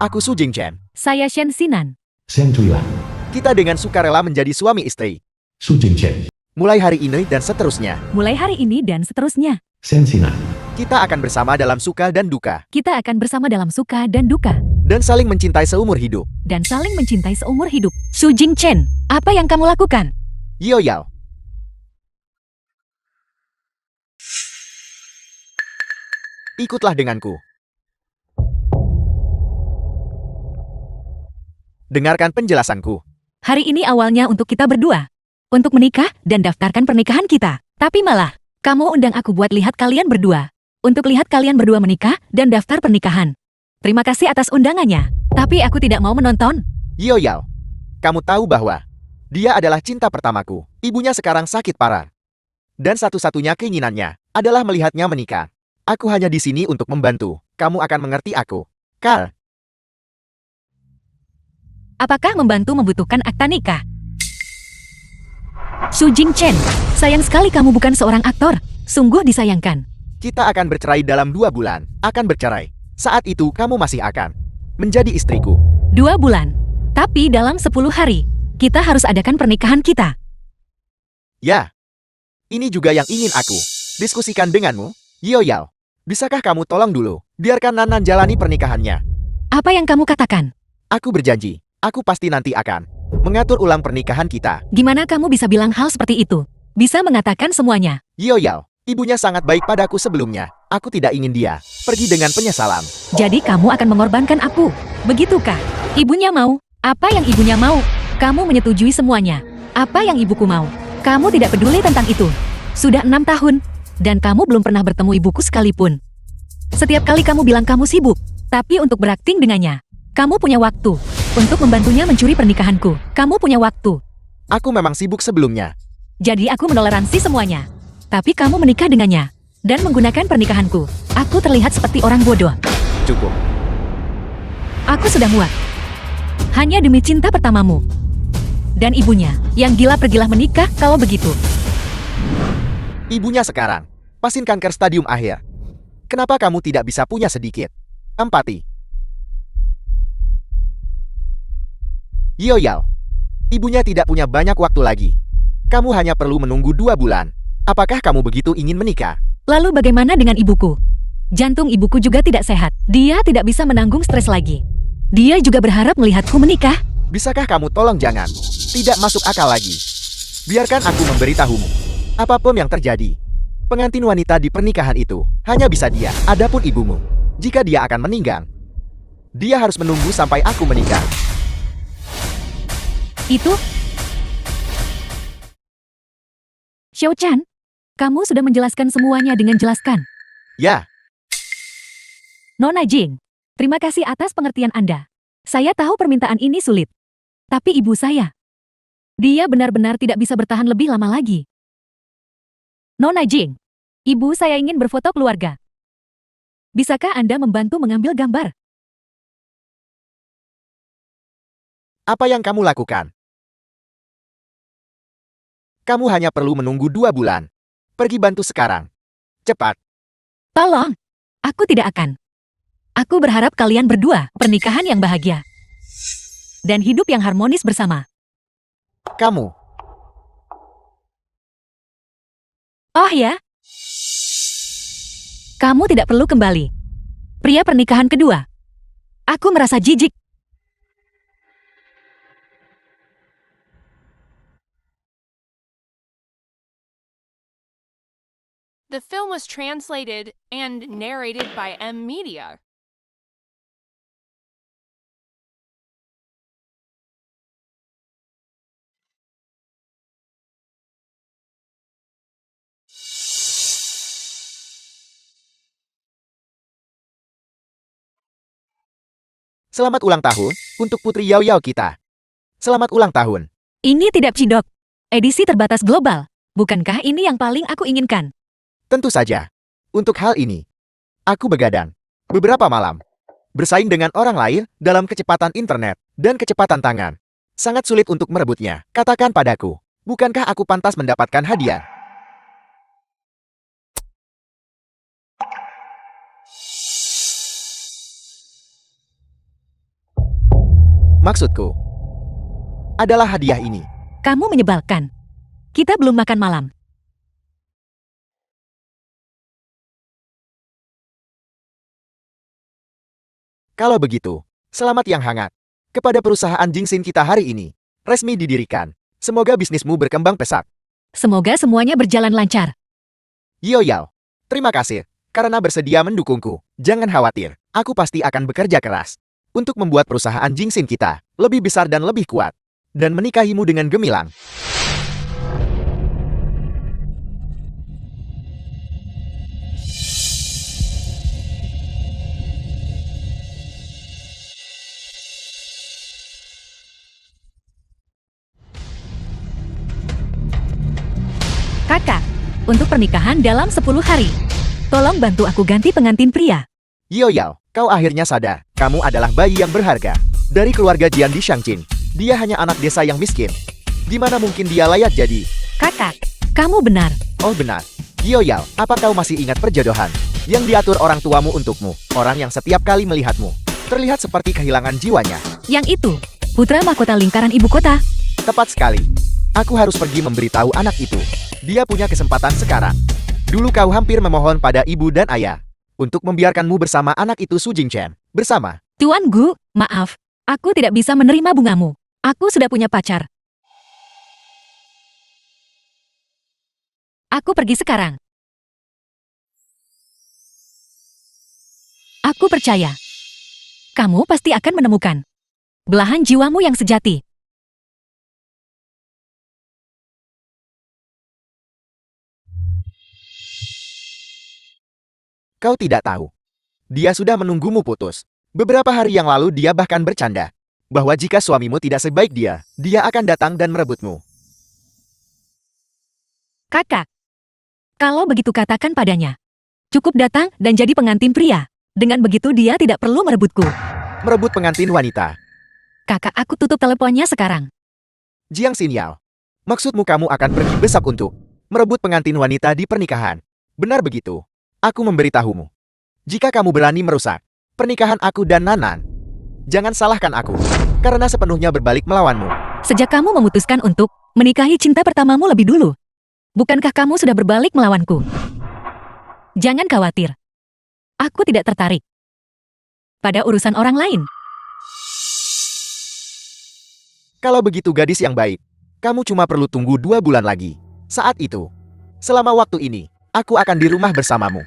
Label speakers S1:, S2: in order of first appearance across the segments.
S1: Aku Su Jingchen.
S2: Saya Shen Xinan.
S3: Shen Juilan,
S1: Kita dengan sukarela menjadi suami istri.
S3: Su Jingchen,
S1: Mulai hari ini dan seterusnya.
S2: Mulai hari ini dan seterusnya,
S3: Shen Xinan,
S1: Kita akan bersama dalam suka dan duka.
S2: kita akan bersama dalam suka dan duka.
S1: Dan saling mencintai seumur hidup.
S2: Dan saling mencintai seumur hidup. Su Jingchen, apa yang kamu lakukan?
S1: Yo Yao. Ikutlah denganku. Dengarkan penjelasanku.
S2: Hari ini awalnya untuk kita berdua. Untuk menikah dan daftarkan pernikahan kita. Tapi malah, kamu undang aku buat lihat kalian berdua. Untuk lihat kalian berdua menikah dan daftar pernikahan. Terima kasih atas undangannya. Tapi aku tidak mau menonton.
S1: Yo Yao. Kamu tahu bahwa dia adalah cinta pertamaku. Ibunya sekarang sakit parah. Dan satu-satunya keinginannya adalah melihatnya menikah. Aku hanya di sini untuk membantu. Kamu akan mengerti aku. Carl.
S2: Apakah membantu membutuhkan akta nikah? Su Jingchen, sayang sekali kamu bukan seorang aktor. Sungguh disayangkan.
S1: Kita akan bercerai dalam 2 bulan. Akan bercerai. Saat itu kamu masih akan menjadi istriku.
S2: 2 bulan. Tapi dalam 10 hari, kita harus adakan pernikahan kita.
S1: Ya. Ini juga yang ingin aku diskusikan denganmu. Yo Yao. Bisakah kamu tolong dulu? Biarkan Nanan jalani pernikahannya.
S2: Apa yang kamu katakan?
S1: Aku berjanji. Aku pasti nanti akan mengatur ulang pernikahan kita.
S2: Gimana kamu bisa bilang hal seperti itu? Bisa mengatakan semuanya.
S1: Yo Yao. Ibunya sangat baik padaku sebelumnya. Aku tidak ingin dia pergi dengan penyesalan.
S2: Jadi kamu akan mengorbankan aku. Begitukah? Ibunya mau. Apa yang ibunya mau? Kamu menyetujui semuanya. Apa yang ibuku mau? Kamu tidak peduli tentang itu. Sudah 6 tahun. Dan kamu belum pernah bertemu ibuku sekalipun. Setiap kali kamu bilang kamu sibuk. Tapi untuk berakting dengannya. Kamu punya waktu. Untuk membantunya mencuri pernikahanku. Kamu punya waktu.
S1: Aku memang sibuk sebelumnya.
S2: Jadi aku menoleransi semuanya. Tapi kamu menikah dengannya. Dan menggunakan pernikahanku. Aku terlihat seperti orang bodoh.
S1: Cukup.
S2: Aku sudah muak. Hanya demi cinta pertamamu. Dan ibunya, yang gila pergilah menikah kalau begitu.
S1: Ibunya sekarang pasien kanker stadium akhir. Kenapa kamu tidak bisa punya sedikit empati? Yo Yao. Ibunya tidak punya banyak waktu lagi. Kamu hanya perlu menunggu 2 bulan. Apakah kamu begitu ingin menikah?
S2: Lalu bagaimana dengan ibuku? Jantung ibuku juga tidak sehat. Dia tidak bisa menanggung stres lagi. Dia juga berharap melihatku menikah.
S1: Bisakah kamu tolong jangan? Tidak masuk akal lagi. Biarkan aku memberitahumu. Apapun yang terjadi, pengantin wanita di pernikahan itu hanya bisa dia. Adapun ibumu, jika dia akan meninggal, dia harus menunggu sampai aku menikah.
S2: Itu? Xiao-chan, kamu sudah menjelaskan semuanya dengan jelaskan.
S1: Ya,
S2: Nona Jing, terima kasih atas pengertian Anda. Saya tahu permintaan ini sulit. Tapi ibu saya, dia benar-benar tidak bisa bertahan lebih lama lagi. Nona Jing, ibu saya ingin berfoto keluarga. Bisakah Anda membantu mengambil gambar?
S1: apa yang kamu lakukan? Kamu hanya perlu menunggu 2 bulan. Pergi bantu sekarang. Cepat.
S2: Tolong, aku tidak akan. Aku berharap kalian berdua pernikahan yang bahagia. Dan hidup yang harmonis bersama.
S1: Kamu.
S2: Oh ya? Kamu tidak perlu kembali. Pria pernikahan kedua. Aku merasa jijik.
S4: The film was translated and narrated by M Media.
S1: Selamat ulang tahun untuk Putri Yao Yao kita. Selamat ulang tahun.
S2: Ini tidak cidok. Edisi terbatas global. Bukankah ini yang paling aku inginkan?
S1: Tentu saja. Untuk hal ini, aku begadang beberapa malam. Bersaing dengan orang lain dalam kecepatan internet dan kecepatan tangan. Sangat sulit untuk merebutnya. Katakan padaku, bukankah aku pantas mendapatkan hadiah? Maksudku adalah hadiah ini.
S2: Kamu menyebalkan. Kita belum makan malam.
S1: Kalau begitu, selamat yang hangat. Kepada perusahaan Jingxin kita hari ini, resmi didirikan. Semoga bisnismu berkembang pesat.
S2: Semoga semuanya berjalan lancar.
S1: Yoyao, terima kasih karena bersedia mendukungku. Jangan khawatir, aku pasti akan bekerja keras untuk membuat perusahaan Jingxin kita lebih besar dan lebih kuat. Dan menikahimu dengan gemilang.
S2: Kakak, untuk pernikahan dalam 10 hari. Tolong bantu aku ganti pengantin pria.
S1: Yoyao, kau akhirnya sadar. Kamu adalah bayi yang berharga. Dari keluarga Jian di Shangqin. Dia hanya anak desa yang miskin. Gimana mungkin dia layak jadi?
S2: Kakak, kamu benar.
S1: Oh benar. Yoyao, apa kau masih ingat perjodohan yang diatur orang tuamu untukmu? Orang yang setiap kali melihatmu terlihat seperti kehilangan jiwanya.
S2: Yang itu, putra mahkota lingkaran ibu kota.
S1: Tepat sekali. Aku harus pergi memberitahu anak itu. Dia punya kesempatan sekarang. Dulu kau hampir memohon pada ibu dan ayah untuk membiarkanmu bersama anak itu Su Jingchen. Bersama.
S2: Tuan Gu, maaf. Aku tidak bisa menerima bungamu. Aku sudah punya pacar. Aku pergi sekarang. Aku percaya. Kamu pasti akan menemukan belahan jiwamu yang sejati.
S1: Kau tidak tahu. Dia sudah menunggumu putus. Beberapa hari yang lalu dia bahkan bercanda bahwa jika suamimu tidak sebaik dia akan datang dan merebutmu.
S2: Kakak, kalau begitu katakan padanya. Cukup datang dan jadi pengantin pria. Dengan begitu dia tidak perlu merebutku.
S1: Merebut pengantin wanita.
S2: Kakak, aku tutup teleponnya sekarang.
S1: Jiang Xinyao, maksudmu kamu akan pergi besok untuk merebut pengantin wanita di pernikahan. Benar begitu. Aku memberitahumu. Jika kamu berani merusak pernikahan aku dan Nanan, jangan salahkan aku, karena sepenuhnya berbalik melawanmu.
S2: Sejak kamu memutuskan untuk menikahi cinta pertamamu lebih dulu, bukankah kamu sudah berbalik melawanku? Jangan khawatir. Aku tidak tertarik pada urusan orang lain.
S1: Kalau begitu gadis yang baik, kamu cuma perlu tunggu 2 bulan lagi. Saat itu, selama waktu ini, aku akan di rumah bersamamu.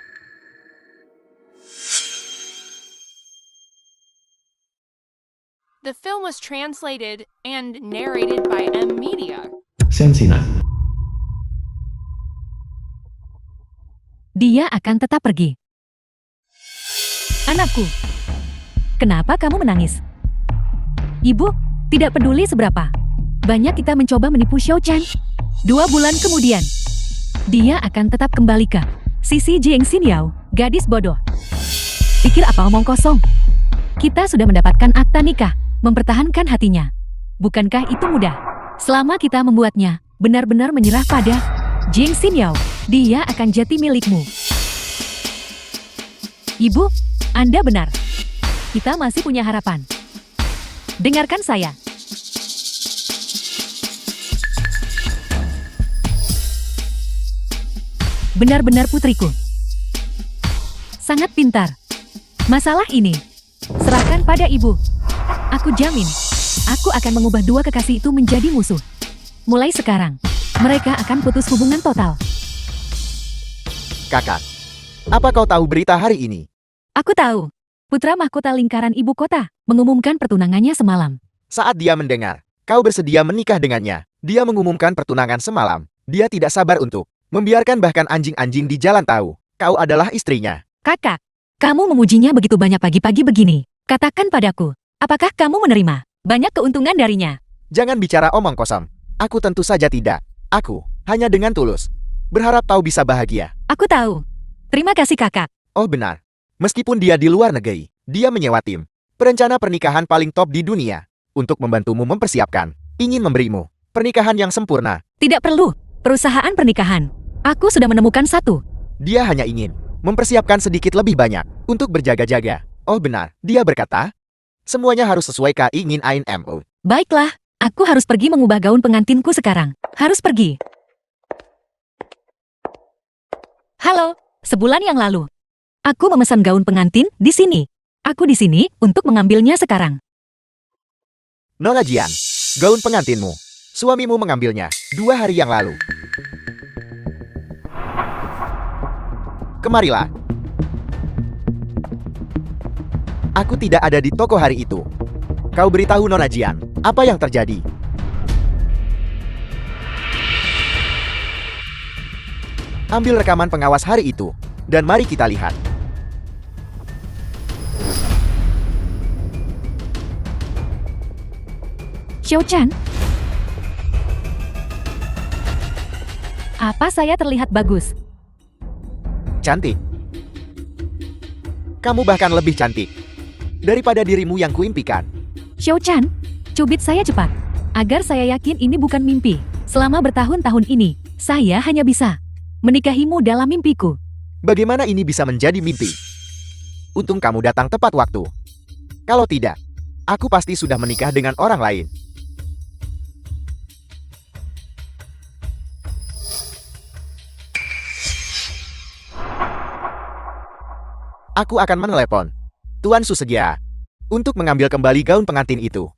S4: The film was translated and narrated by M Media.
S3: Sensina.
S2: Dia akan tetap pergi. Anakku, kenapa kamu menangis? Ibu, tidak peduli seberapa banyak kita mencoba menipu Xiao Chan. 2 bulan kemudian, dia akan tetap kembali ke sisi Jiang Xinyao, gadis bodoh. Pikir apa omong kosong? Kita sudah mendapatkan akta nikah, mempertahankan hatinya. Bukankah itu mudah? Selama kita membuatnya benar-benar menyerah pada Jiang Xinyao, dia akan jadi milikmu. Ibu, Anda benar. Kita masih punya harapan. Dengarkan saya. Benar-benar putriku. Sangat pintar. Masalah ini, serahkan pada ibu. Aku jamin, aku akan mengubah 2 kekasih itu menjadi musuh. Mulai sekarang, mereka akan putus hubungan total.
S1: Kakak, apa kau tahu berita hari ini?
S2: Aku tahu. Putra mahkota lingkaran ibu kota mengumumkan pertunangannya semalam.
S1: Saat dia mendengar kau bersedia menikah dengannya, dia mengumumkan pertunangan semalam. Dia tidak sabar untuk membiarkan bahkan anjing-anjing di jalan tahu kau adalah istrinya.
S2: Kakak, kamu memujinya begitu banyak pagi-pagi begini. Katakan padaku, apakah kamu menerima banyak keuntungan darinya?
S1: Jangan bicara omong kosong. Aku tentu saja tidak. Aku hanya dengan tulus berharap kau bisa bahagia.
S2: Aku tahu. Terima kasih kakak.
S1: Oh benar. Meskipun dia di luar negeri, dia menyewa tim perencana pernikahan paling top di dunia untuk membantumu mempersiapkan, ingin memberimu pernikahan yang sempurna.
S2: Tidak perlu perusahaan pernikahan. Aku sudah menemukan satu.
S1: Dia hanya ingin mempersiapkan sedikit lebih banyak untuk berjaga-jaga. Oh benar, dia berkata. Semuanya harus sesuai keinginan-mu.
S2: Baiklah, aku harus pergi mengubah gaun pengantinku sekarang. Harus pergi. Halo, sebulan yang lalu. Aku memesan gaun pengantin di sini. Aku di sini untuk mengambilnya sekarang.
S1: Nona Jian, gaun pengantinmu. Suamimu mengambilnya 2 hari yang lalu. Kemarilah. Aku tidak ada di toko hari itu. Kau beritahu Nona Jian, apa yang terjadi? Ambil rekaman pengawas hari itu, dan mari kita lihat.
S2: Xiao-chan? Apa saya terlihat bagus?
S1: Cantik. Kamu bahkan lebih cantik daripada dirimu yang kuimpikan.
S2: Xiao-chan, cubit saya cepat. Agar saya yakin ini bukan mimpi. Selama bertahun-tahun ini, saya hanya bisa menikahimu dalam mimpiku.
S1: Bagaimana ini bisa menjadi mimpi? Untung kamu datang tepat waktu. Kalau tidak, aku pasti sudah menikah dengan orang lain. Aku akan menelepon Tuan Su Segia untuk mengambil kembali gaun pengantin itu.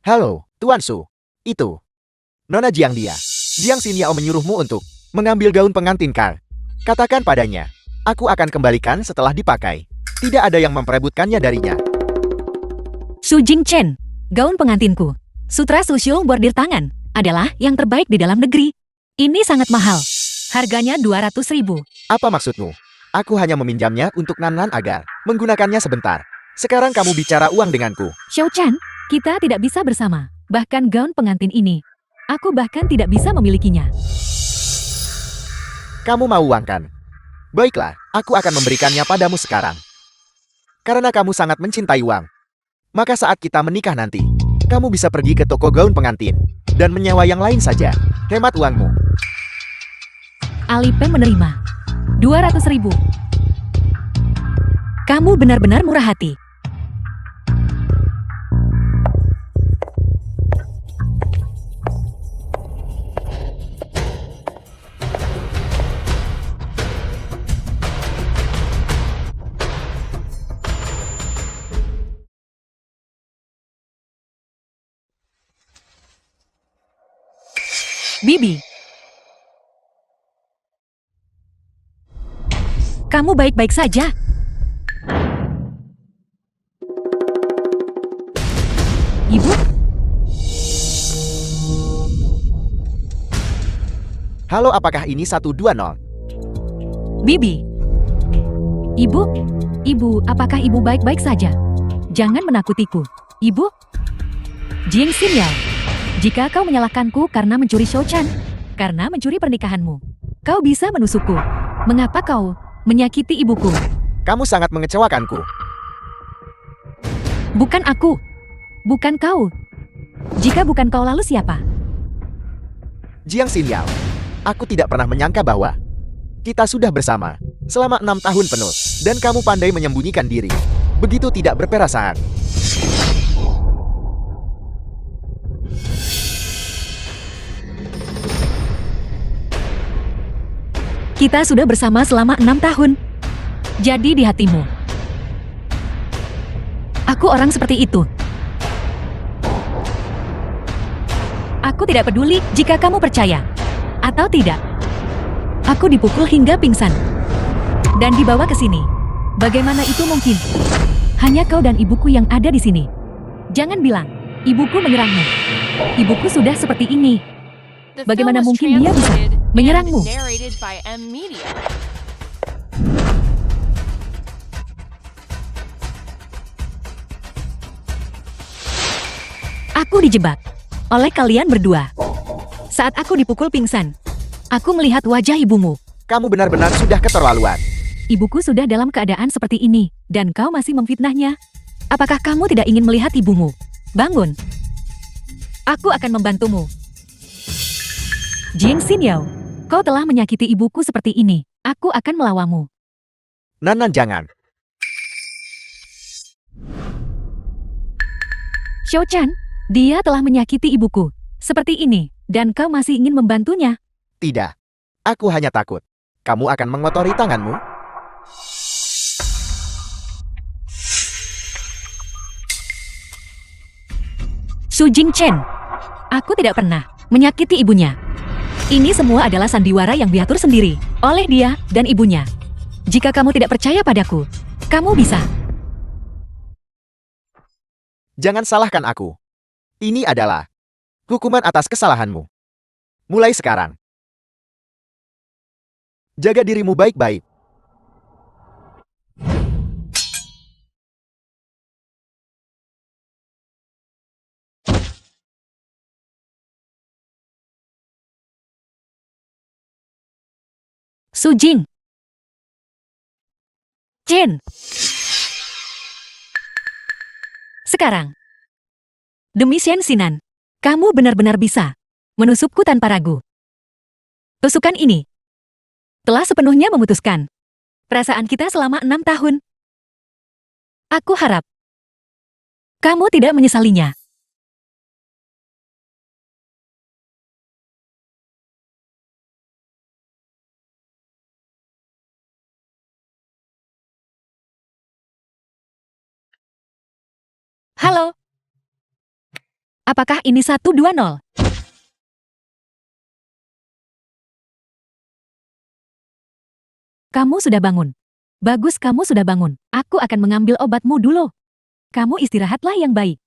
S1: Halo, Tuan Su. Itu Nona Jiang dia. Jiang Xinyao menyuruhmu untuk mengambil gaun pengantin Kar. Katakan padanya, aku akan kembalikan setelah dipakai. Tidak ada yang memperebutkannya darinya.
S2: Su Jingchen, gaun pengantinku. Sutra Sushil bordir tangan adalah yang terbaik di dalam negeri. Ini sangat mahal. Harganya 200.000.
S1: Apa maksudmu? Aku hanya meminjamnya untuk Nan agar menggunakannya sebentar. Sekarang kamu bicara uang denganku.
S2: Xiao-chan, kita tidak bisa bersama. Bahkan gaun pengantin ini, aku bahkan tidak bisa memilikinya.
S1: Kamu mau uang kan? Baiklah, aku akan memberikannya padamu sekarang. Karena kamu sangat mencintai uang. Maka saat kita menikah nanti, kamu bisa pergi ke toko gaun pengantin dan menyewa yang lain saja. Hemat uangmu.
S2: Alipay menerima 200.000. Kamu benar-benar murah hati. Bibi, kamu baik-baik saja? Ibu?
S1: Halo, apakah ini 120?
S2: Bibi. Ibu? Ibu, apakah ibu baik-baik saja? Jangan menakutiku. Ibu? Jing Xinyao, jika kau menyalahkanku karena mencuri Xiao-chan, karena mencuri pernikahanmu, kau bisa menusukku. Mengapa kau menyakiti ibuku?
S1: Kamu sangat mengecewakanku.
S2: Bukan aku. Bukan kau. Jika bukan kau lalu siapa?
S1: Jiang Xinyao, aku tidak pernah menyangka bahwa kita sudah bersama selama 6 tahun penuh, dan kamu pandai menyembunyikan diri. Begitu tidak berperasaan.
S2: Kita sudah bersama selama 6 tahun. Jadi di hatimu, aku orang seperti itu. Aku tidak peduli jika kamu percaya atau tidak. Aku dipukul hingga pingsan dan dibawa ke sini. Bagaimana itu mungkin? Hanya kau dan ibuku yang ada di sini. Jangan bilang ibuku menyerangmu. Ibuku sudah seperti ini.
S4: The
S2: Bagaimana
S4: film was
S2: mungkin dia bisa
S4: translated
S2: menyerangmu?
S4: and narrated by M Media.
S2: Aku dijebak oleh kalian berdua. Saat aku dipukul pingsan, aku melihat wajah ibumu.
S1: Kamu benar-benar sudah keterlaluan.
S2: Ibuku sudah dalam keadaan seperti ini, dan kau masih memfitnahnya. Apakah kamu tidak ingin melihat ibumu? Bangun. Aku akan membantumu. Jing Xinyao, kau telah menyakiti ibuku seperti ini. Aku akan melawanmu.
S1: Nan, jangan.
S2: Xiao-chan, dia telah menyakiti ibuku. Seperti ini, dan kau masih ingin membantunya.
S1: Tidak. Aku hanya takut. Kamu akan mengotori tanganmu?
S2: Su Jingchen, aku tidak pernah menyakiti ibunya. Ini semua adalah sandiwara yang diatur sendiri oleh dia dan ibunya. Jika kamu tidak percaya padaku, kamu bisa.
S1: Jangan salahkan aku. Ini adalah hukuman atas kesalahanmu. Mulai sekarang, jaga dirimu baik-baik.
S2: Su Jing. Chen. Sekarang, demi Shen Xinan, kamu benar-benar bisa menusukku tanpa ragu. Tusukan ini telah sepenuhnya memutuskan perasaan kita selama 6 tahun. Aku harap kamu tidak menyesalinya. Halo. Apakah ini 120? Kamu sudah bangun. Bagus, kamu sudah bangun. Aku akan mengambil obatmu dulu. Kamu istirahatlah yang baik.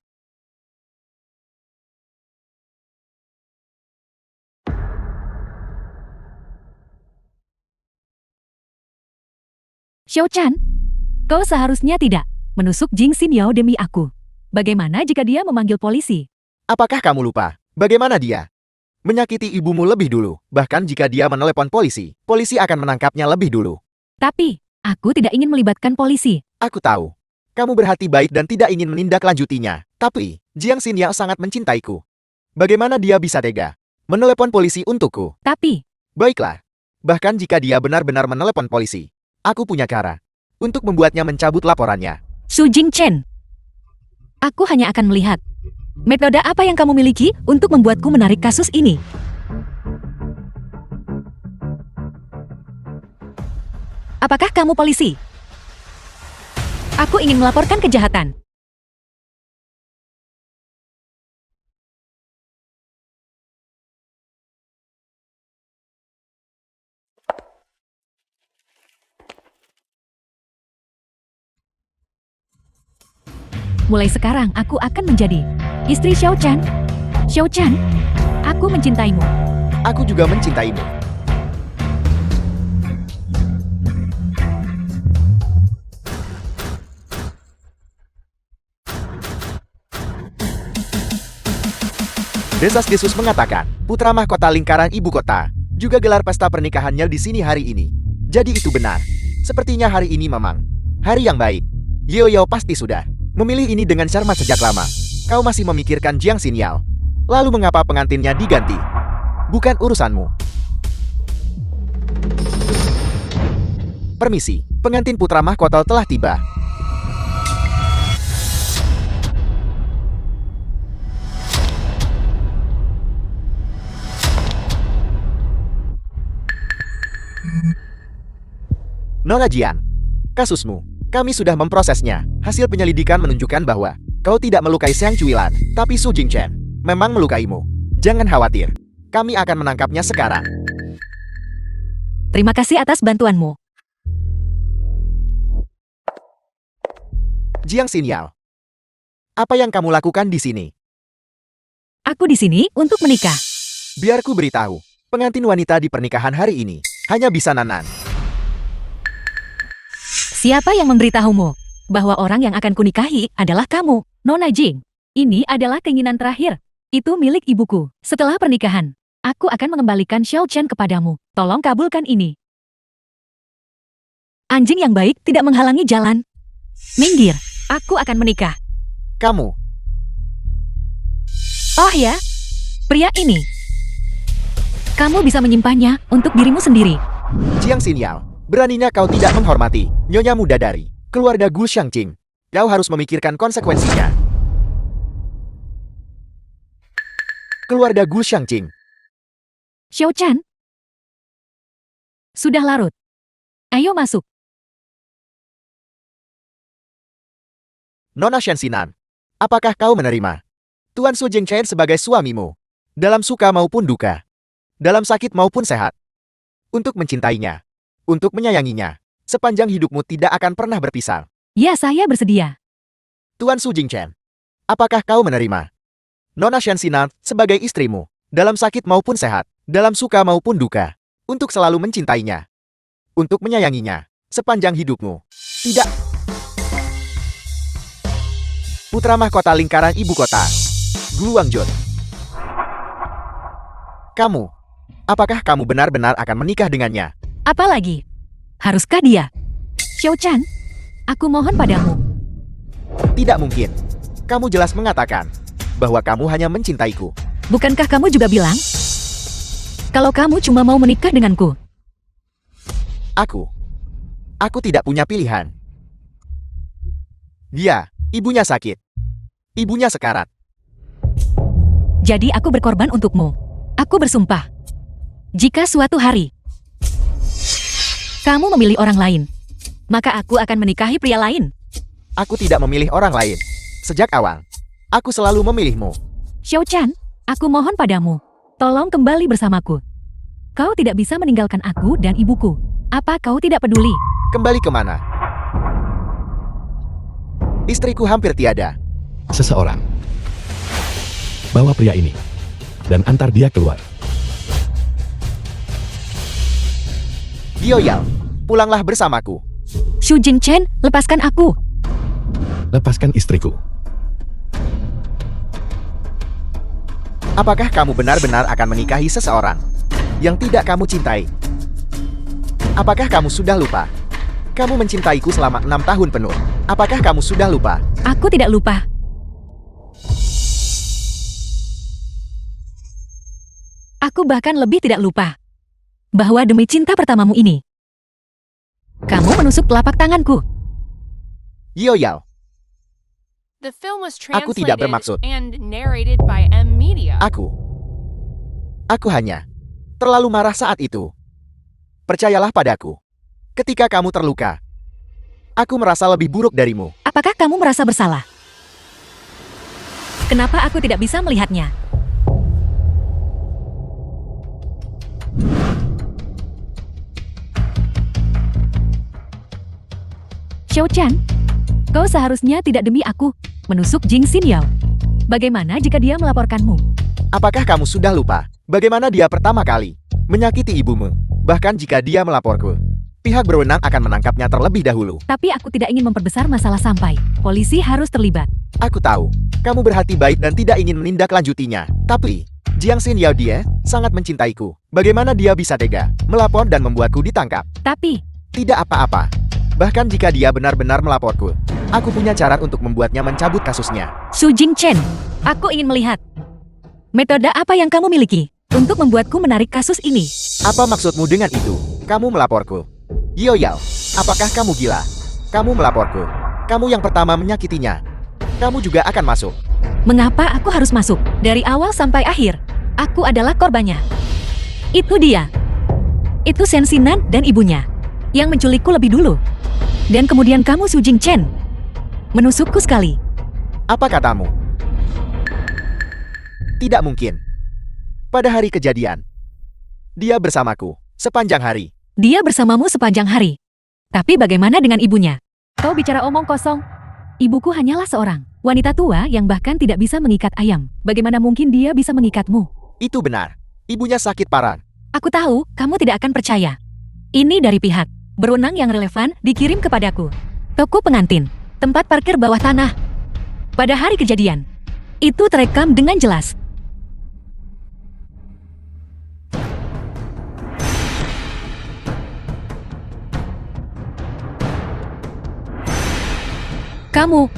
S2: Xiao-chan, kau seharusnya tidak menusuk Jing Xinyao demi aku. Bagaimana jika dia memanggil polisi?
S1: Apakah kamu lupa? Bagaimana dia menyakiti ibumu lebih dulu? Bahkan jika dia menelepon polisi, polisi akan menangkapnya lebih dulu.
S2: Tapi, aku tidak ingin melibatkan polisi.
S1: Aku tahu. Kamu berhati baik dan tidak ingin menindaklanjutinya. Tapi, Jiang Xinyao sangat mencintaiku. Bagaimana dia bisa tega menelepon polisi untukku?
S2: Tapi,
S1: Baiklah. Bahkan jika dia benar-benar menelepon polisi, aku punya cara untuk membuatnya mencabut laporannya.
S2: Su Jingchen, aku hanya akan melihat metode apa yang kamu miliki untuk membuatku menarik kasus ini. Apakah kamu polisi? Aku ingin melaporkan kejahatan. Mulai sekarang aku akan menjadi istri Xiao-chan. Xiao-chan, aku mencintaimu.
S1: Aku juga mencintaimu. Desas-desus mengatakan, putra mahkota lingkaran ibu kota juga gelar pesta pernikahannya di sini hari ini. Jadi itu benar. Sepertinya hari ini memang hari yang baik. Yo pasti sudah memilih ini dengan cermat sejak lama. Kau masih memikirkan Jiang Xinyao. Lalu mengapa pengantinnya diganti? Bukan urusanmu. Permisi, pengantin putra mahkota telah tiba. Nona Jian, kasusmu. Kami sudah memprosesnya. Hasil penyelidikan menunjukkan bahwa kau tidak melukai Xiang Cuilan, tapi Su Jingchen memang melukaimu. Jangan khawatir. Kami akan menangkapnya sekarang.
S2: Terima kasih atas bantuanmu.
S1: Jiang Xinyao, apa yang kamu lakukan di sini?
S2: Aku di sini untuk menikah.
S1: Biar ku beritahu, pengantin wanita di pernikahan hari ini hanya bisa Nanan.
S2: Siapa yang memberitahumu bahwa orang yang akan kunikahi adalah kamu, Nona Jing? Ini adalah keinginan terakhir. Itu milik ibuku. Setelah pernikahan, aku akan mengembalikan Xiao-chan kepadamu. Tolong kabulkan ini. Anjing yang baik tidak menghalangi jalan. Minggir, aku akan menikah.
S1: Kamu,
S2: Oh ya, pria ini. Kamu bisa menyimpannya untuk dirimu sendiri.
S1: Jiang Xinyao, beraninya kau tidak menghormati Nyonya muda dari keluarga Gu Shangqing. Kau harus memikirkan konsekuensinya. keluarga Gu Shangqing.
S2: Xiao Chan? Sudah larut. Ayo masuk.
S1: Nona Shenxinan, apakah kau menerima Tuan Su Jingchen sebagai suamimu? Dalam suka maupun duka. Dalam sakit maupun sehat. Untuk mencintainya. Untuk menyayanginya. Sepanjang hidupmu tidak akan pernah berpisah.
S2: Ya, saya bersedia.
S1: Tuan Su Jingchen, apakah kau menerima Nona Shenxinan sebagai istrimu? Dalam sakit maupun sehat. Dalam suka maupun duka. Untuk selalu mencintainya. Untuk menyayanginya. Sepanjang hidupmu. Tidak. Putra mahkota lingkaran ibu kota. Guangzhou. Kamu. Apakah kamu benar-benar akan menikah dengannya?
S2: Apalagi? Haruskah dia? Xiao Chan, aku mohon padamu.
S1: Tidak mungkin. Kamu jelas mengatakan bahwa kamu hanya mencintaiku.
S2: Bukankah kamu juga bilang kalau kamu cuma mau menikah denganku?
S1: Aku tidak punya pilihan. Dia, ibunya sakit. Ibunya sekarat.
S2: Jadi aku berkorban untukmu. Aku bersumpah. Jika suatu hari kamu memilih orang lain, maka aku akan menikahi pria lain.
S1: Aku tidak memilih orang lain. Sejak awal, aku selalu memilihmu.
S2: Xiao Chan, aku mohon padamu. Tolong kembali bersamaku. Kau tidak bisa meninggalkan aku dan ibuku. Apa kau tidak peduli?
S1: Kembali kemana? Istriku hampir tiada.
S3: Seseorang. Bawa pria ini. Dan antar dia keluar.
S1: Dioyal, pulanglah bersamaku.
S2: Su Jingchen, lepaskan aku.
S3: Lepaskan istriku.
S1: Apakah kamu benar-benar akan menikahi seseorang yang tidak kamu cintai? Apakah kamu sudah lupa? Kamu mencintaiku selama 6 tahun penuh. Apakah kamu sudah lupa?
S2: Aku tidak lupa. Aku bahkan lebih tidak lupa bahwa demi cinta pertamamu ini, kamu menusuk telapak tanganku.
S1: Dioyal,
S4: The film was
S1: Aku tidak
S4: translated
S1: bermaksud.
S4: and narrated by M Media.
S1: Aku hanya terlalu marah saat itu. Percayalah padaku. Ketika kamu terluka, aku merasa lebih buruk darimu.
S2: Apakah kamu merasa bersalah? Kenapa aku tidak bisa melihatnya? Xiao Chan, kau seharusnya tidak demi aku menusuk Jing Xinyao. Bagaimana jika dia melaporkanmu?
S1: Apakah kamu sudah lupa bagaimana dia pertama kali menyakiti ibumu? Bahkan jika dia melaporku, pihak berwenang akan menangkapnya terlebih dahulu.
S2: Tapi aku tidak ingin memperbesar masalah sampai polisi harus terlibat.
S1: Aku tahu, kamu berhati baik dan tidak ingin menindaklanjutinya. Tapi, Jiang Xinyao dia sangat mencintaiku. Bagaimana dia bisa tega melapor dan membuatku ditangkap?
S2: Tapi,
S1: Tidak apa-apa. Bahkan jika dia benar-benar melaporku, aku punya cara untuk membuatnya mencabut kasusnya.
S2: Su Jingchen, aku ingin melihat metode apa yang kamu miliki untuk membuatku menarik kasus ini.
S1: Apa maksudmu dengan itu? Kamu melaporku. Dioyal, apakah kamu gila? Kamu melaporku. Kamu yang pertama menyakitinya. Kamu juga akan masuk.
S2: Mengapa aku harus masuk? Dari awal sampai akhir, aku adalah korbannya. Itu dia. Itu Shenxinan dan ibunya yang menculikku lebih dulu. Dan kemudian kamu Su Jingchen menusukku sekali.
S1: Apa katamu? Tidak mungkin. Pada hari kejadian, dia bersamaku sepanjang hari.
S2: Dia bersamamu sepanjang hari. Tapi bagaimana dengan ibunya? Kau bicara omong kosong. Ibuku hanyalah seorang wanita tua yang bahkan tidak bisa mengikat ayam. Bagaimana mungkin dia bisa mengikatmu?
S1: Itu benar. Ibunya sakit parah.
S2: Aku tahu kamu tidak akan percaya. Ini dari pihak berwenang yang relevan dikirim kepadaku. Toko pengantin, tempat parkir bawah tanah. Pada hari kejadian, itu terekam dengan jelas. Kamu,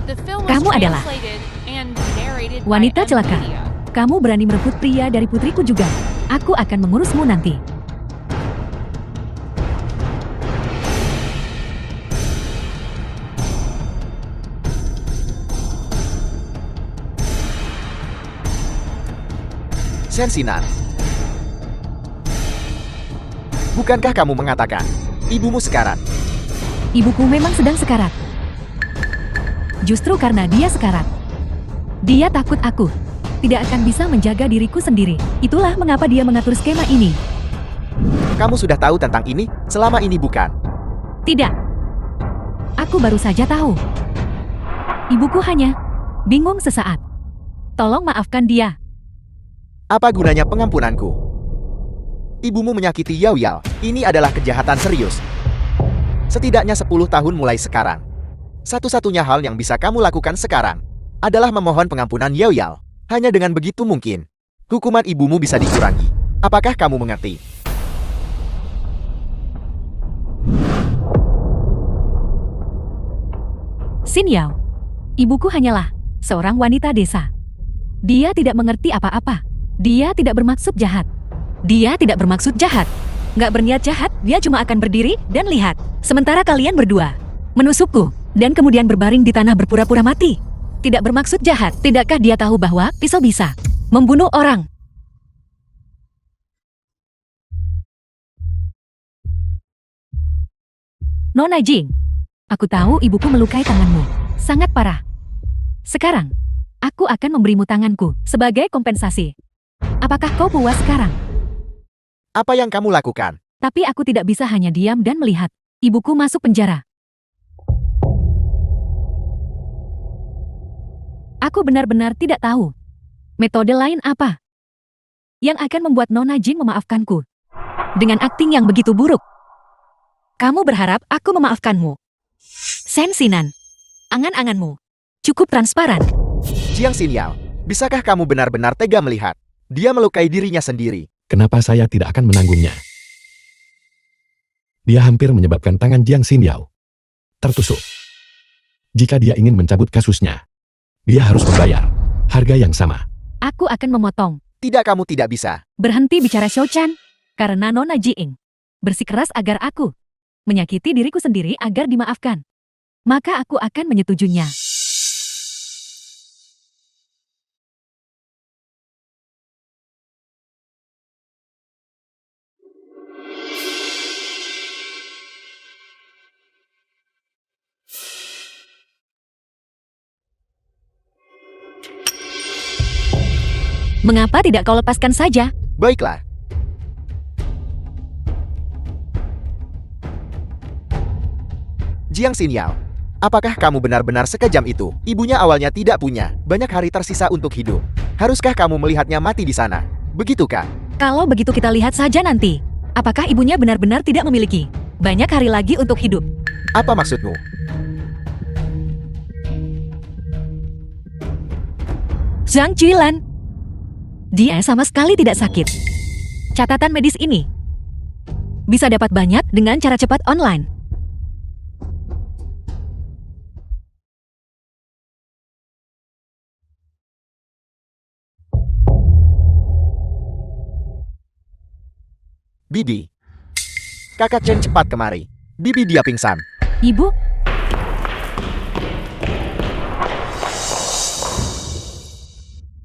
S4: The film was
S2: Kamu adalah
S4: translated and narrated by
S2: wanita
S4: M
S2: celaka.
S4: Media.
S2: Kamu berani merebut pria dari putriku juga. Aku akan mengurusmu nanti.
S1: Sensinan. Bukankah kamu mengatakan ibumu sekarat?
S2: Ibuku memang sedang sekarat. Justru karena dia sekarat, dia takut aku tidak akan bisa menjaga diriku sendiri. Itulah mengapa dia mengatur skema ini.
S1: Kamu sudah tahu tentang ini selama ini bukan?
S2: Tidak. Aku baru saja tahu. Ibuku hanya bingung sesaat. Tolong maafkan dia.
S1: Apa gunanya pengampunanku? Ibumu menyakiti Yao Yao. Ini adalah kejahatan serius. Setidaknya 10 tahun mulai sekarang. Satu-satunya hal yang bisa kamu lakukan sekarang adalah memohon pengampunan Yao Yao. Hanya dengan begitu mungkin hukuman ibumu bisa dikurangi. Apakah kamu mengerti?
S2: Xin Yao, ibuku hanyalah seorang wanita desa. Dia tidak mengerti apa-apa. Dia tidak bermaksud jahat. Dia tidak bermaksud jahat. Nggak berniat jahat, dia cuma akan berdiri dan lihat. Sementara kalian berdua menusukku dan kemudian berbaring di tanah berpura-pura mati. Tidak bermaksud jahat. Tidakkah dia tahu bahwa pisau bisa membunuh orang? Nona Jing, aku tahu ibuku melukai tanganmu. Sangat parah. Sekarang, aku akan memberimu tanganku sebagai kompensasi. Apakah kau puas sekarang?
S1: Apa yang kamu lakukan?
S2: Tapi aku tidak bisa hanya diam dan melihat ibuku masuk penjara. Aku benar-benar tidak tahu metode lain apa yang akan membuat Nona Jing memaafkanku dengan akting yang begitu buruk. Kamu berharap aku memaafkanmu? Sensinan, angan-anganmu cukup transparan.
S1: Jiang Xinyao, bisakah kamu benar-benar tega melihat dia melukai dirinya sendiri?
S3: Kenapa saya tidak akan menanggungnya? Dia hampir menyebabkan tangan Jiang Xinyao tertusuk. Jika dia ingin mencabut kasusnya, dia harus membayar harga yang sama.
S2: Aku akan memotong.
S1: Tidak, kamu tidak bisa.
S2: Berhenti bicara Xiao-chan, karena Nona Jing bersikeras agar aku menyakiti diriku sendiri agar dimaafkan. Maka aku akan menyetujuinya. Mengapa tidak kau lepaskan saja?
S1: Baiklah. Jiang Xinyao, apakah kamu benar-benar sekejam itu? Ibunya awalnya tidak punya banyak hari tersisa untuk hidup. Haruskah kamu melihatnya mati di sana? Begitukah?
S2: Kalau begitu kita lihat saja nanti. Apakah ibunya benar-benar tidak memiliki banyak hari lagi untuk hidup?
S1: Apa maksudmu?
S2: Zhang Juilan, dia sama sekali tidak sakit. Catatan medis ini bisa dapat banyak dengan cara cepat online.
S1: Bibi. Kakak Chen cepat kemari. Bibi, dia pingsan.
S2: Ibu,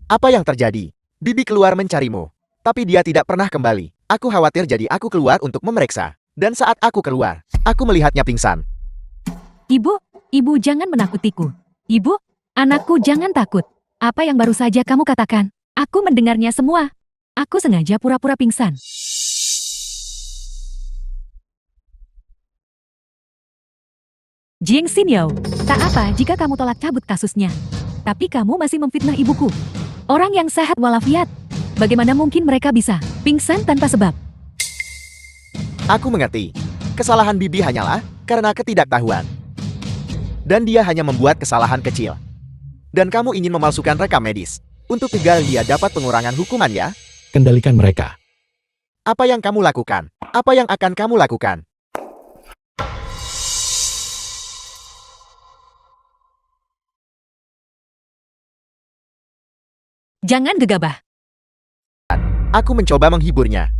S1: Apa yang terjadi? Bibi keluar mencarimu. Tapi dia tidak pernah kembali. Aku khawatir jadi aku keluar untuk memeriksa. Dan saat aku keluar, aku melihatnya pingsan.
S2: ibu jangan menakutiku. Ibu, anakku jangan takut. Apa yang baru saja kamu katakan? Aku mendengarnya semua. Aku sengaja pura-pura pingsan. Jiang Xinyao, tak apa jika kamu tolak cabut kasusnya. Tapi kamu masih memfitnah ibuku. Orang yang sehat walafiat. Bagaimana mungkin mereka bisa pingsan tanpa sebab?
S1: Aku mengerti. Kesalahan Bibi hanyalah karena ketidaktahuan. Dan dia hanya membuat kesalahan kecil. Dan kamu ingin memalsukan rekam medis. Untuk tinggal dia dapat pengurangan hukuman ya?
S3: Kendalikan mereka.
S1: Apa yang kamu lakukan? Apa yang akan kamu lakukan?
S2: Jangan gegabah.
S1: Aku mencoba menghiburnya.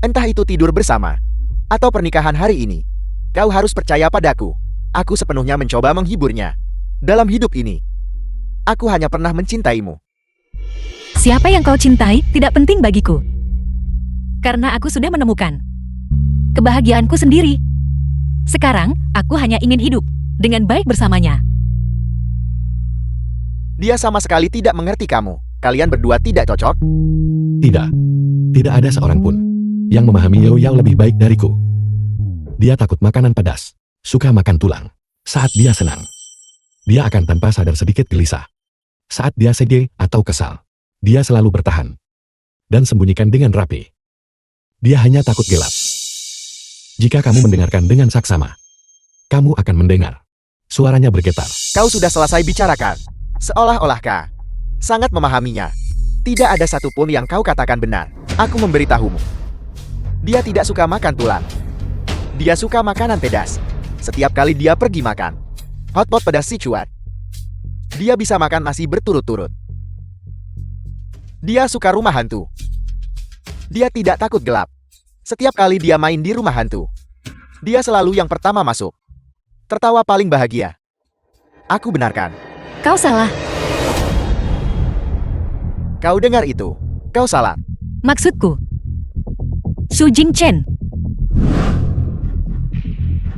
S1: Entah itu tidur bersama atau pernikahan hari ini. Kau harus percaya padaku. Aku sepenuhnya mencoba menghiburnya. Dalam hidup ini, aku hanya pernah mencintaimu.
S2: Siapa yang kau cintai tidak penting bagiku. Karena aku sudah menemukan kebahagiaanku sendiri. Sekarang, aku hanya ingin hidup dengan baik bersamanya.
S1: Dia sama sekali tidak mengerti kamu. Kalian berdua tidak cocok.
S3: Tidak. Tidak ada seorang pun yang memahami Yao Yao lebih baik dariku. Dia takut makanan pedas, suka makan tulang. Saat dia senang, dia akan tanpa sadar sedikit gelisah. Saat dia sedih atau kesal, dia selalu bertahan dan sembunyikan dengan rapi. Dia hanya takut gelap. Jika kamu mendengarkan dengan saksama, kamu akan mendengar suaranya bergetar.
S1: Kau sudah selesai bicarakan. Seolah-olah kau sangat memahaminya. Tidak ada satupun yang kau katakan benar. Aku memberitahumu. Dia tidak suka makan tulang. Dia suka makanan pedas. Setiap kali dia pergi makan hotpot pedas Sichuan, dia bisa makan nasi berturut-turut. Dia suka rumah hantu. Dia tidak takut gelap. Setiap kali dia main di rumah hantu, dia selalu yang pertama masuk. Tertawa paling bahagia. Aku benarkan.
S2: Kau salah.
S1: Kau dengar itu? Kau salah.
S2: Maksudku, Su Jingchen.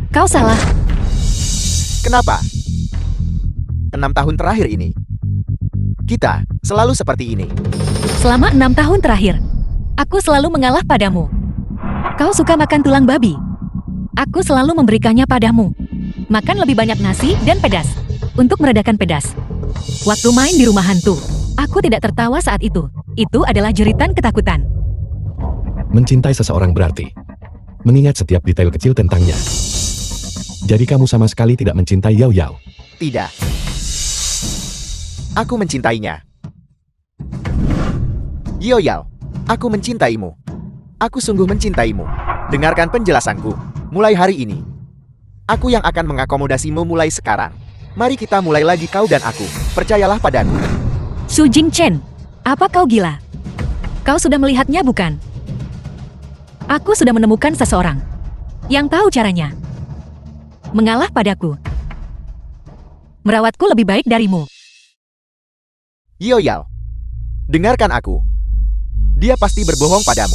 S2: Kau salah.
S1: Kenapa? 6 tahun terakhir ini, kita selalu seperti ini.
S2: Selama 6 tahun terakhir, aku selalu mengalah padamu. Kau suka makan tulang babi. Aku selalu memberikannya padamu. Makan lebih banyak nasi dan pedas. Untuk meredakan pedas. Waktu main di rumah hantu, aku tidak tertawa saat itu. Itu adalah jeritan ketakutan.
S3: Mencintai seseorang berarti mengingat setiap detail kecil tentangnya. Jadi kamu sama sekali tidak mencintai Yao Yao.
S1: Tidak. Aku mencintainya. Yao Yao, aku mencintaimu. Aku sungguh mencintaimu. Dengarkan penjelasanku. Mulai hari ini, aku yang akan mengakomodasimu mulai sekarang. Mari kita mulai lagi kau dan aku. Percayalah padaku.
S2: Su Jingchen, apa kau gila? Kau sudah melihatnya bukan? Aku sudah menemukan seseorang yang tahu caranya mengalah padaku. Merawatku lebih baik darimu.
S1: Yao Yao, dengarkan aku. Dia pasti berbohong padamu.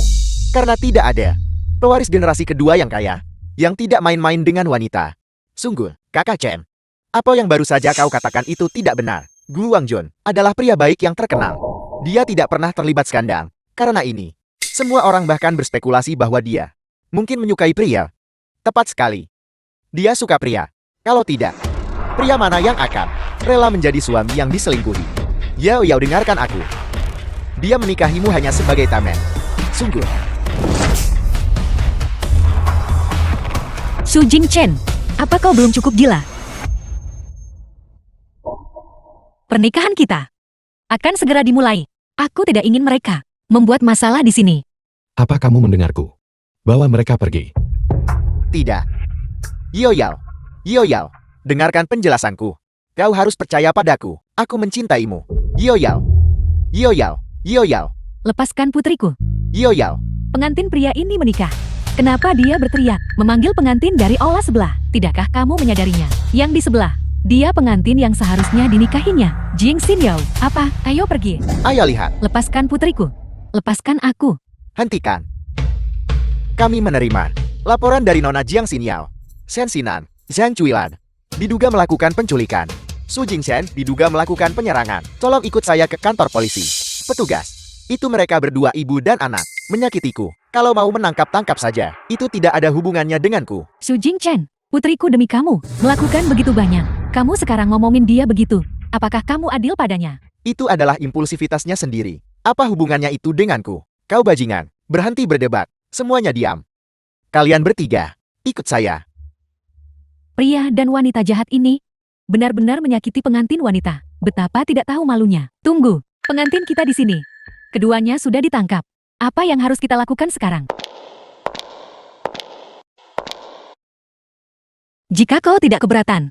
S1: Karena tidak ada pewaris generasi kedua yang kaya, yang tidak main-main dengan wanita. Sungguh, kakak Chen. Apa yang baru saja kau katakan itu tidak benar. Gu Wangjun adalah pria baik yang terkenal. Dia tidak pernah terlibat skandal. Karena ini, semua orang bahkan berspekulasi bahwa dia mungkin menyukai pria. Tepat sekali. Dia suka pria. Kalau tidak, pria mana yang akan rela menjadi suami yang diselingkuhi? Yao Yao, dengarkan aku. Dia menikahimu hanya sebagai tameng. Sungguh.
S2: Su Jingchen, apa kau belum cukup gila? Pernikahan kita akan segera dimulai. Aku tidak ingin mereka membuat masalah di sini.
S3: Apa kamu mendengarku? Bawa mereka pergi.
S1: Tidak. Yao Yao, Yao Yao, dengarkan penjelasanku. Kau harus percaya padaku. Aku mencintaimu. Yao Yao, Yao Yao, Yao Yao,
S2: Lepaskan putriku.
S1: Yao Yao.
S2: Pengantin pria ini menikah. Kenapa dia berteriak, memanggil pengantin dari aula sebelah? Tidakkah kamu menyadarinya? Yang di sebelah, dia pengantin yang seharusnya dinikahinya. Jing Xinyao, apa? Ayo pergi.
S1: Ayo lihat.
S2: Lepaskan putriku. Lepaskan aku.
S1: Hentikan. Kami menerima laporan dari Nona Jiang Xinyao. Shen Xinan, Zhang Chuilan diduga melakukan penculikan. Su Jingshen diduga melakukan penyerangan. Tolong ikut saya ke kantor polisi. Petugas, itu mereka berdua ibu dan anak menyakitiku. Kalau mau menangkap-tangkap saja. Itu tidak ada hubungannya denganku.
S2: Su Jingchen, putriku demi kamu, melakukan begitu banyak. Kamu sekarang ngomongin dia begitu. Apakah kamu adil padanya?
S1: Itu adalah impulsivitasnya sendiri. Apa hubungannya itu denganku? Kau bajingan, berhenti berdebat. Semuanya diam. Kalian bertiga, ikut saya.
S2: Pria dan wanita jahat ini benar-benar menyakiti pengantin wanita. Betapa tidak tahu malunya. Tunggu, pengantin kita di sini. Keduanya sudah ditangkap. Apa yang harus kita lakukan sekarang? Jika kau tidak keberatan,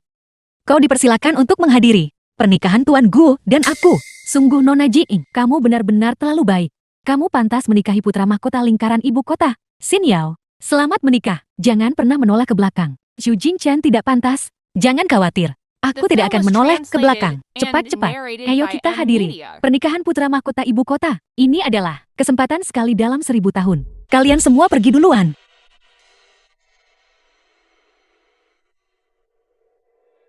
S2: kau dipersilakan untuk menghadiri pernikahan Tuan Gu dan aku. Sungguh Nona Jing, kamu benar-benar terlalu baik. Kamu pantas menikahi putra mahkota lingkaran ibu kota. Xinyao, selamat menikah. Jangan pernah menoleh ke belakang. Su Jingchen tidak pantas. Jangan khawatir. Aku tidak akan menoleh ke belakang. Cepat-cepat. Ayo kita hadiri pernikahan putra mahkota ibu kota. Ini adalah kesempatan sekali dalam 1000 tahun. Kalian semua pergi duluan.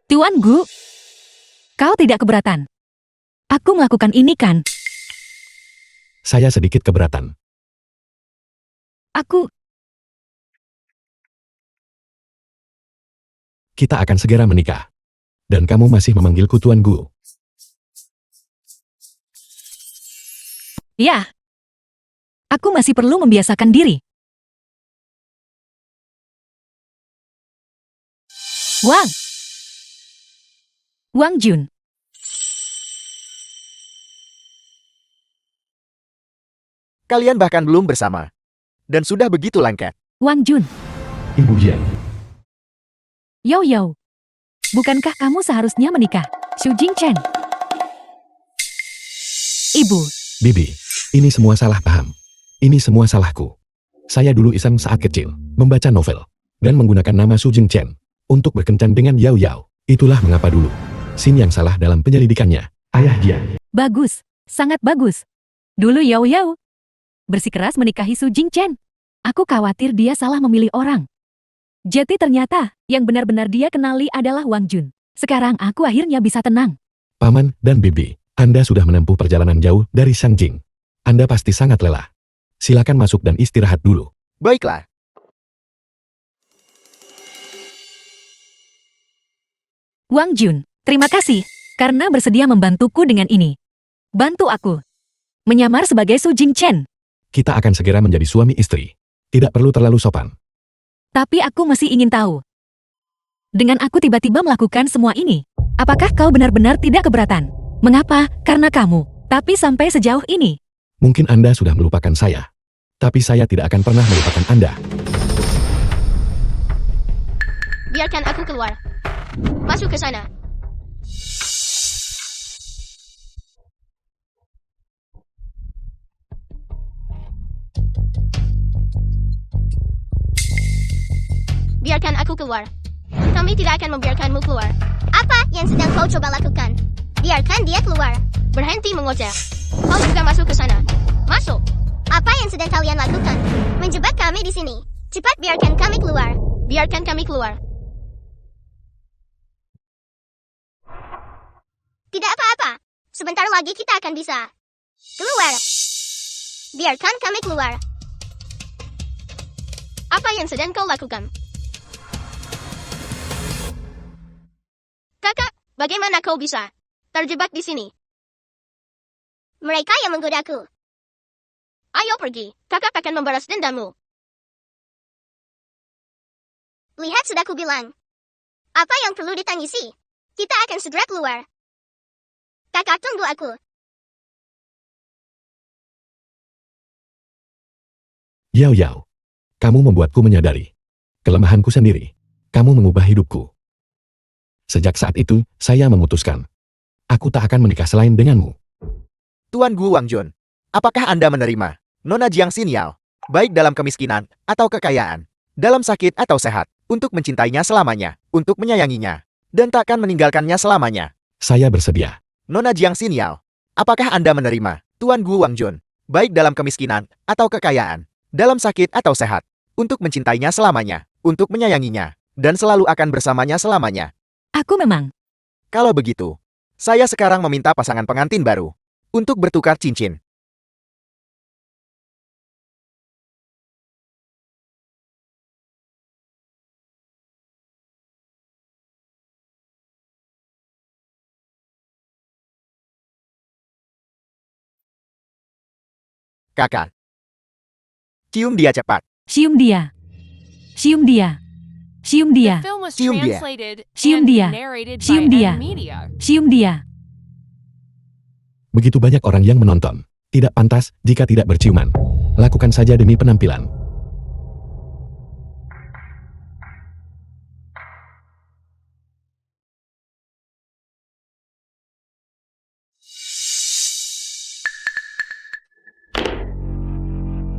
S2: Tuan Gu, kau tidak keberatan? Aku melakukan ini kan?
S3: Saya sedikit keberatan. Kita akan segera menikah. Dan kamu masih memanggilku Tuan Gu.
S2: Ya. Aku masih perlu membiasakan diri. Wang Jun.
S1: Kalian bahkan belum bersama. Dan sudah begitu lengket.
S2: Wang Jun.
S3: Ibu Jian.
S2: Yo. Bukankah kamu seharusnya menikah? Xu Jingchen. Ibu.
S3: Bibi, ini semua salah paham. Ini semua salahku. Saya dulu iseng saat kecil, membaca novel, dan menggunakan nama Xu Jingchen untuk berkencan dengan Yao Yao. Itulah mengapa dulu Xin yang salah dalam penyelidikannya. Ayah Jian.
S2: Bagus. Sangat bagus. Dulu Yao Yao bersikeras menikahi Xu Jingchen. Aku khawatir dia salah memilih orang. Jadi ternyata, yang benar-benar dia kenali adalah Wang Jun. Sekarang aku akhirnya bisa tenang.
S3: Paman dan Bibi, Anda sudah menempuh perjalanan jauh dari Shangjing. Anda pasti sangat lelah. Silakan masuk dan istirahat dulu.
S1: Baiklah.
S2: Wang Jun, terima kasih, karena bersedia membantuku dengan ini. Bantu aku menyamar sebagai Xu Jingchen.
S3: Kita akan segera menjadi suami istri. Tidak perlu terlalu sopan.
S2: Tapi aku masih ingin tahu. Dengan aku tiba-tiba melakukan semua ini, apakah kau benar-benar tidak keberatan? Mengapa? Karena kamu. Tapi sampai sejauh ini.
S3: Mungkin Anda sudah melupakan saya. Tapi saya tidak akan pernah melupakan Anda.
S5: Biarkan aku keluar. Masuk ke sana. Biarkan aku keluar. Kami tidak akan membiarkanmu keluar. Apa yang sedang kau coba lakukan? Biarkan dia keluar. Berhenti mengoceh. Kau juga masuk ke sana. Masuk. Apa yang sedang kalian lakukan? Menjebak kami di sini. Cepat biarkan kami keluar. Biarkan kami keluar. Tidak apa-apa. Sebentar lagi kita akan bisa keluar. Biarkan kami keluar. Apa yang sedang kau lakukan? Kakak, bagaimana kau bisa terjebak di sini? Mereka yang menggodaku. Ayo pergi, kakak akan membalas dendammu. Lihat sudah kubilang. Apa yang perlu ditangisi? Kita akan segera keluar. Kakak tunggu aku.
S3: Yao Yao, kamu membuatku menyadari kelemahanku sendiri. Kamu mengubah hidupku. Sejak saat itu, saya memutuskan. Aku tak akan menikah selain denganmu.
S1: Tuan Gu Wang Jun, apakah Anda menerima Nona Jiang Xin Yao, baik dalam kemiskinan atau kekayaan, dalam sakit atau sehat, untuk mencintainya selamanya, untuk menyayanginya, dan takkan meninggalkannya selamanya?
S3: Saya bersedia.
S1: Nona Jiang Xin Yao, apakah Anda menerima Tuan Gu Wang Jun, baik dalam kemiskinan atau kekayaan, dalam sakit atau sehat, untuk mencintainya selamanya, untuk menyayanginya, dan selalu akan bersamanya selamanya?
S2: Aku memang.
S1: Kalau begitu, saya sekarang meminta pasangan pengantin baru untuk bertukar cincin. Kakak, cium dia cepat.
S2: Cium dia. Cium dia. Cium dia.
S4: The film was
S1: Cium dia.
S4: translated
S2: Cium
S4: and
S2: dia.
S4: narrated
S2: Cium
S4: by
S2: dia.
S4: M Media.
S2: Cium dia.
S3: Begitu banyak orang yang menonton. Tidak pantas jika tidak berciuman. Lakukan saja demi penampilan.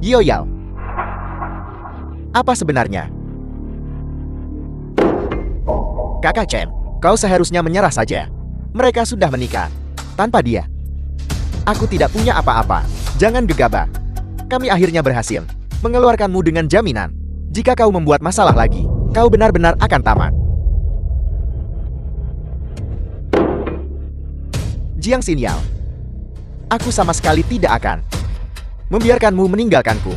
S1: Yo Yao. Apa sebenarnya? Kakak Chen, Kau seharusnya menyerah saja. Mereka sudah menikah. Tanpa dia, aku tidak punya apa-apa. Jangan gegabah. Kami akhirnya berhasil mengeluarkanmu dengan jaminan. Jika kau membuat masalah lagi, kau benar-benar akan tamat. Jiang Xinyao, aku sama sekali tidak akan membiarkanmu meninggalkanku.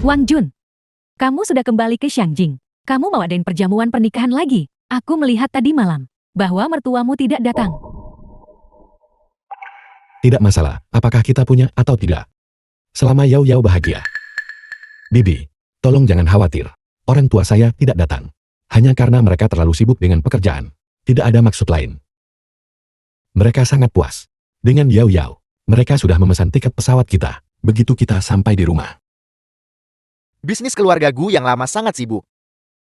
S2: Wang Jun, kamu sudah kembali ke Xiangjing. Kamu mau adain perjamuan pernikahan lagi. Aku melihat tadi malam bahwa mertuamu tidak datang.
S3: Tidak masalah, apakah kita punya atau tidak. Selama Yao Yao bahagia. Bibi, tolong jangan khawatir. Orang tua saya tidak datang. Hanya karena mereka terlalu sibuk dengan pekerjaan. Tidak ada maksud lain. Mereka sangat puas. Dengan Yao Yao, mereka sudah memesan tiket pesawat kita. Begitu kita sampai di rumah.
S1: Bisnis keluarga Gu yang lama sangat sibuk.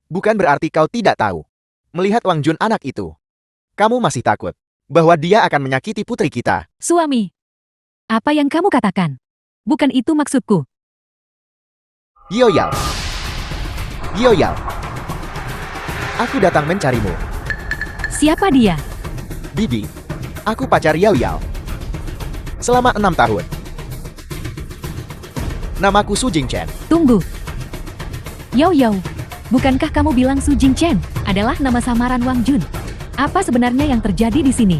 S1: Bukan berarti kau tidak tahu. Melihat Wang Jun anak itu, kamu masih takut bahwa dia akan menyakiti putri kita.
S2: Suami, apa yang kamu katakan? Bukan itu maksudku.
S1: Yao Yao. Yao Yao. Aku datang mencarimu.
S2: Siapa dia?
S1: Bibi, aku pacar Yao Yao. Selama 6 tahun. Namaku Su Jingchen.
S2: Tunggu. Yao Yao, bukankah kamu bilang Su Jingchen adalah nama samaran Wang Jun? Apa sebenarnya yang terjadi di sini?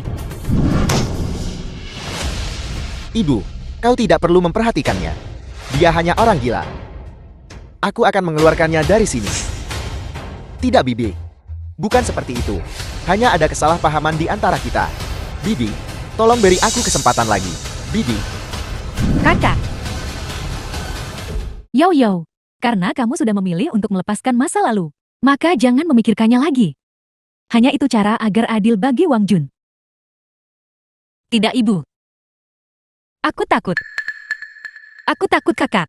S1: Ibu, kau tidak perlu memperhatikannya. Dia hanya orang gila. Aku akan mengeluarkannya dari sini. Tidak, Bibi. Bukan seperti itu. Hanya ada kesalahpahaman di antara kita. Bibi, tolong beri aku kesempatan lagi. Bibi.
S2: Kakak. Yao Yao, karena kamu sudah memilih untuk melepaskan masa lalu, maka jangan memikirkannya lagi. Hanya itu cara agar adil bagi Wang Jun. Tidak, Ibu. Aku takut. Aku takut, Kakak.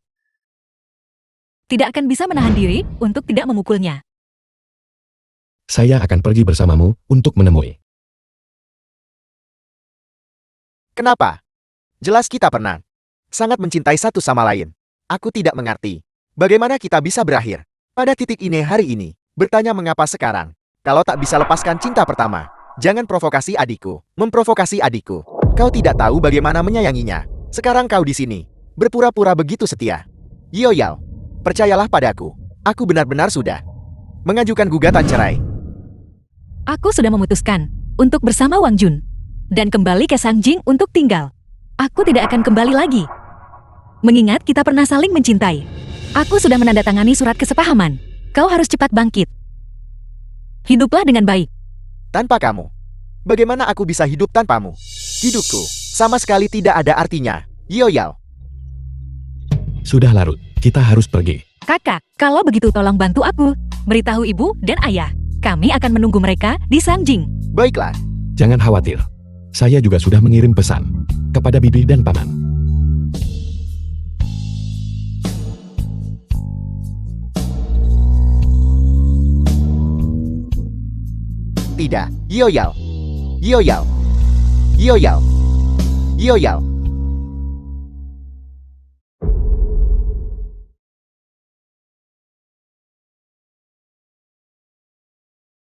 S2: Tidak akan bisa menahan diri untuk tidak memukulnya.
S3: Saya akan pergi bersamamu untuk menemui.
S1: Kenapa? Jelas kita pernah sangat mencintai satu sama lain. Aku tidak mengerti. Bagaimana kita bisa berakhir pada titik ini hari ini? Bertanya mengapa sekarang? Kalau tak bisa lepaskan cinta pertama, jangan provokasi adikku. Memprovokasi adikku. Kau tidak tahu bagaimana menyayanginya. Sekarang kau di sini, berpura-pura begitu setia. Yao Yao, percayalah padaku. Aku benar-benar sudah mengajukan gugatan cerai.
S2: Aku sudah memutuskan untuk bersama Wang Jun dan kembali ke Xiangjing untuk tinggal. Aku tidak akan kembali lagi. Mengingat kita pernah saling mencintai. Aku sudah menandatangani surat kesepahaman. Kau harus cepat bangkit. Hiduplah dengan baik.
S1: Tanpa kamu, bagaimana aku bisa hidup tanpamu? Hidupku sama sekali tidak ada artinya. Yao Yao.
S3: Sudah larut, kita harus pergi.
S2: Kakak, kalau begitu tolong bantu aku. Beritahu ibu dan ayah. Kami akan menunggu mereka di Xiangjing.
S1: Baiklah.
S3: Jangan khawatir. Saya juga sudah mengirim pesan kepada bibi dan paman.
S1: Tidak. Yao Yao. Yao Yao. Yao Yao. Yao Yao.